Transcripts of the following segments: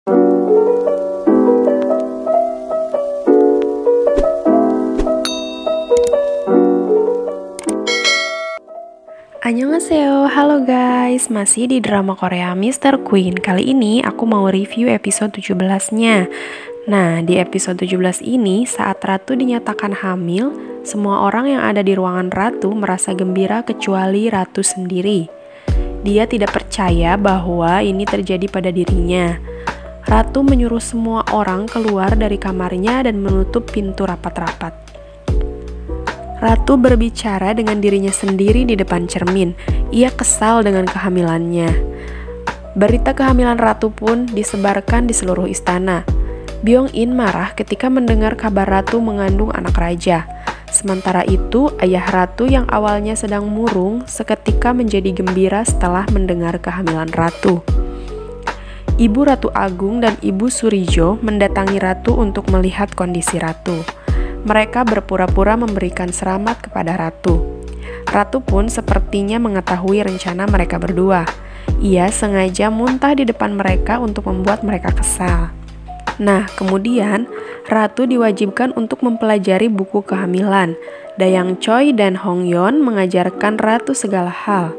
Annyeonghaseyo, halo guys, masih di drama Korea Mr. Queen. Kali ini aku mau review episode 17-nya. Nah, di episode 17 ini, saat Ratu dinyatakan hamil, semua orang yang ada di ruangan Ratu merasa gembira kecuali Ratu sendiri. Dia tidak percaya bahwa ini terjadi pada dirinya. Ratu menyuruh semua orang keluar dari kamarnya dan menutup pintu rapat-rapat. Ratu berbicara dengan dirinya sendiri di depan cermin. Ia kesal dengan kehamilannya. Berita kehamilan Ratu pun disebarkan di seluruh istana. Byung-in marah ketika mendengar kabar Ratu mengandung anak raja. Sementara itu, ayah Ratu yang awalnya sedang murung seketika menjadi gembira setelah mendengar kehamilan Ratu. Ibu Ratu Agung dan Ibu Surijo mendatangi Ratu untuk melihat kondisi Ratu. Mereka berpura-pura memberikan selamat kepada Ratu. Ratu pun sepertinya mengetahui rencana mereka berdua. Ia sengaja muntah di depan mereka untuk membuat mereka kesal. Nah, kemudian Ratu diwajibkan untuk mempelajari buku kehamilan. Dayang Choi dan Hong Yeon mengajarkan Ratu segala hal,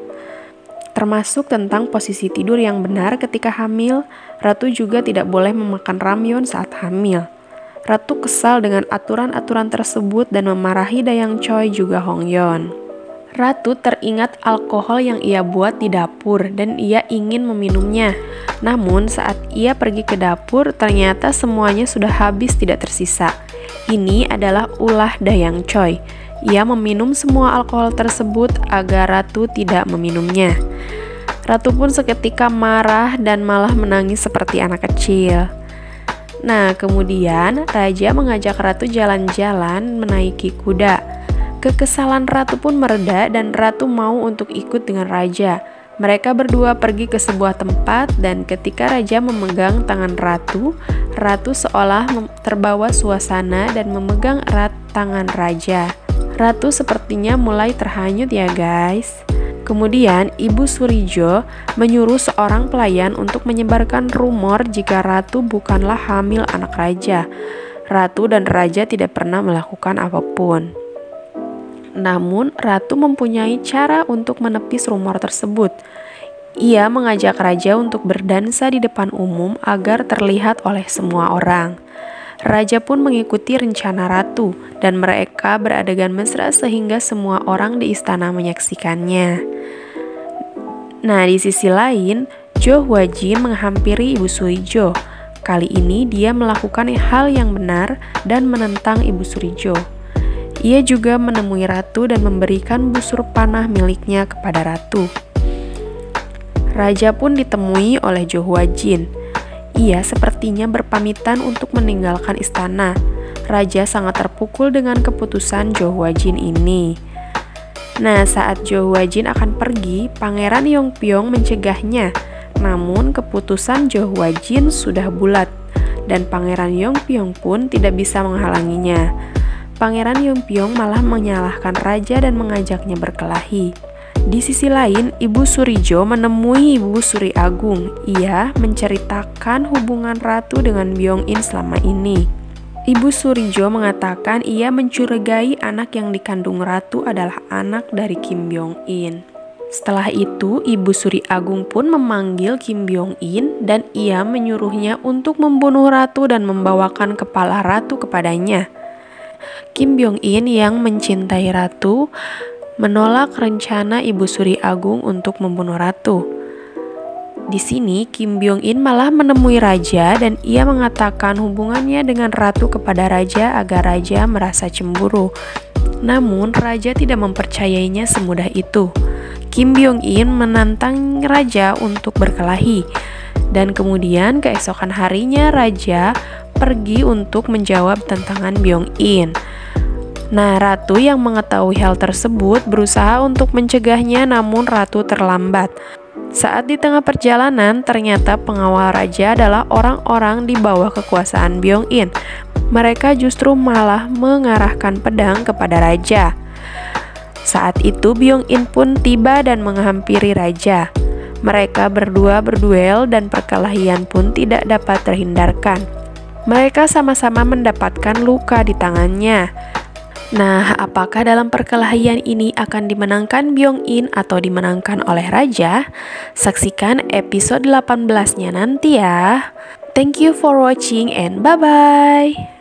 termasuk tentang posisi tidur yang benar ketika hamil. Ratu juga tidak boleh memakan ramyeon saat hamil. Ratu kesal dengan aturan-aturan tersebut dan memarahi Dayang Choi juga Hong Yeon. Ratu teringat alkohol yang ia buat di dapur dan ia ingin meminumnya. Namun saat ia pergi ke dapur, ternyata semuanya sudah habis, tidak tersisa. Ini adalah ulah Dayang Choi. Ia meminum semua alkohol tersebut agar Ratu tidak meminumnya. Ratu pun seketika marah dan malah menangis seperti anak kecil. Nah, kemudian Raja mengajak Ratu jalan-jalan menaiki kuda. Kekesalan Ratu pun mereda dan Ratu mau untuk ikut dengan Raja. Mereka berdua pergi ke sebuah tempat dan ketika Raja memegang tangan Ratu, Ratu seolah terbawa suasana dan memegang erat tangan Raja. Ratu sepertinya mulai terhanyut ya guys. Kemudian Ibu Surijo menyuruh seorang pelayan untuk menyebarkan rumor jika Ratu bukanlah hamil anak raja. Ratu dan Raja tidak pernah melakukan apapun. Namun Ratu mempunyai cara untuk menepis rumor tersebut. Ia mengajak Raja untuk berdansa di depan umum agar terlihat oleh semua orang. Raja pun mengikuti rencana Ratu dan mereka beradegan mesra sehingga semua orang di istana menyaksikannya. Nah, di sisi lain, Jo Hwa-jin menghampiri Ibu Surijo. Kali ini dia melakukan hal yang benar dan menentang Ibu Surijo. Ia juga menemui Ratu dan memberikan busur panah miliknya kepada Ratu. Raja pun ditemui oleh Jo Hwa-jin. Ia sepertinya berpamitan untuk meninggalkan istana. Raja sangat terpukul dengan keputusan Jo Hwa-jin ini. Nah, saat Jo Hwa-jin akan pergi, Pangeran Yongpyong mencegahnya. Namun, keputusan Jo Hwa-jin sudah bulat, dan Pangeran Yongpyong pun tidak bisa menghalanginya. Pangeran Yongpyong malah menyalahkan Raja dan mengajaknya berkelahi. Di sisi lain, Ibu Surijo menemui Ibu Suri Agung. Ia menceritakan hubungan Ratu dengan Byung-in selama ini. Ibu Surijo mengatakan ia mencurigai anak yang dikandung Ratu adalah anak dari Kim Byung-in. Setelah itu, Ibu Suri Agung pun memanggil Kim Byung-in dan ia menyuruhnya untuk membunuh Ratu dan membawakan kepala Ratu kepadanya. Kim Byung-in yang mencintai Ratu menolak rencana Ibu Suri Agung untuk membunuh Ratu. Di sini Kim Byung-in malah menemui Raja dan ia mengatakan hubungannya dengan Ratu kepada Raja agar Raja merasa cemburu. Namun Raja tidak mempercayainya semudah itu. Kim Byung-in menantang Raja untuk berkelahi. Dan kemudian keesokan harinya Raja pergi untuk menjawab tantangan Byung-in. Nah, Ratu yang mengetahui hal tersebut berusaha untuk mencegahnya, namun Ratu terlambat. Saat di tengah perjalanan, ternyata pengawal Raja adalah orang-orang di bawah kekuasaan Byung-in. Mereka justru malah mengarahkan pedang kepada Raja. Saat itu Byung-in pun tiba dan menghampiri Raja. Mereka berdua berduel dan perkelahian pun tidak dapat terhindarkan. Mereka sama-sama mendapatkan luka di tangannya. Nah, apakah dalam perkelahian ini akan dimenangkan Byung-in atau dimenangkan oleh raja? Saksikan episode 18-nya nanti ya. Thank you for watching and bye-bye.